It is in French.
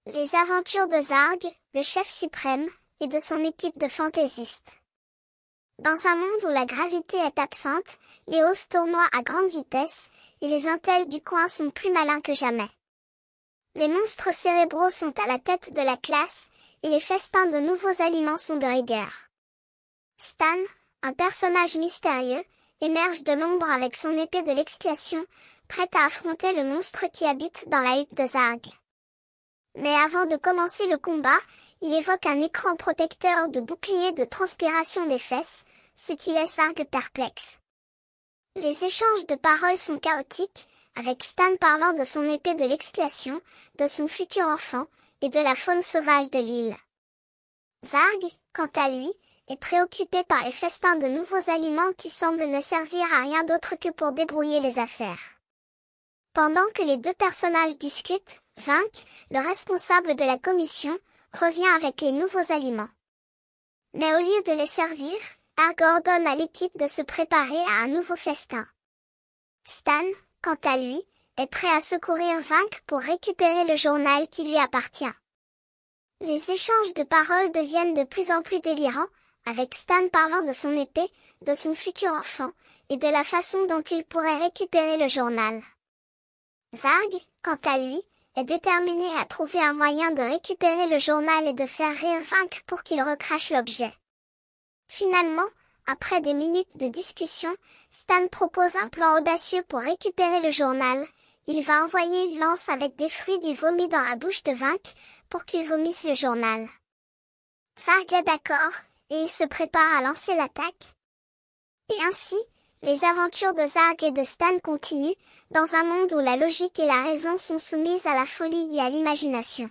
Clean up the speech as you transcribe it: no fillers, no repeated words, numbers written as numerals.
Les aventures de Zarg, le chef suprême, et de son équipe de fantaisistes. Dans un monde où la gravité est absente, Léos tournoie à grande vitesse, et les intels du coin sont plus malins que jamais. Les monstres cérébraux sont à la tête de la classe, et les festins de nouveaux aliments sont de rigueur. Stan, un personnage mystérieux, émerge de l'ombre avec son épée de l'expiation, prêt à affronter le monstre qui habite dans la hutte de Zarg. Mais avant de commencer le combat, il évoque un écran protecteur de bouclier de transpiration des fesses, ce qui laisse Zarg perplexe. Les échanges de paroles sont chaotiques, avec Stan parlant de son épée de l'expiation, de son futur enfant, et de la faune sauvage de l'île. Zarg, quant à lui, est préoccupé par les festins de nouveaux aliments qui semblent ne servir à rien d'autre que pour débrouiller les affaires. Pendant que les deux personnages discutent, Vink, le responsable de la commission, revient avec les nouveaux aliments. Mais au lieu de les servir, Arg ordonne à l'équipe de se préparer à un nouveau festin. Stan, quant à lui, est prêt à secourir Vink pour récupérer le journal qui lui appartient. Les échanges de paroles deviennent de plus en plus délirants, avec Stan parlant de son épée, de son futur enfant, et de la façon dont il pourrait récupérer le journal. Zarg, quant à lui, est déterminé à trouver un moyen de récupérer le journal et de faire rire Vink pour qu'il recrache l'objet. Finalement, après des minutes de discussion, Stan propose un plan audacieux pour récupérer le journal. Il va envoyer une lance avec des fruits du vomi dans la bouche de Vink, pour qu'il vomisse le journal. Zarg est d'accord, et il se prépare à lancer l'attaque. Et ainsi, les aventures de Zarg et de Stan continuent, dans un monde où la logique et la raison sont soumises à la folie et à l'imagination.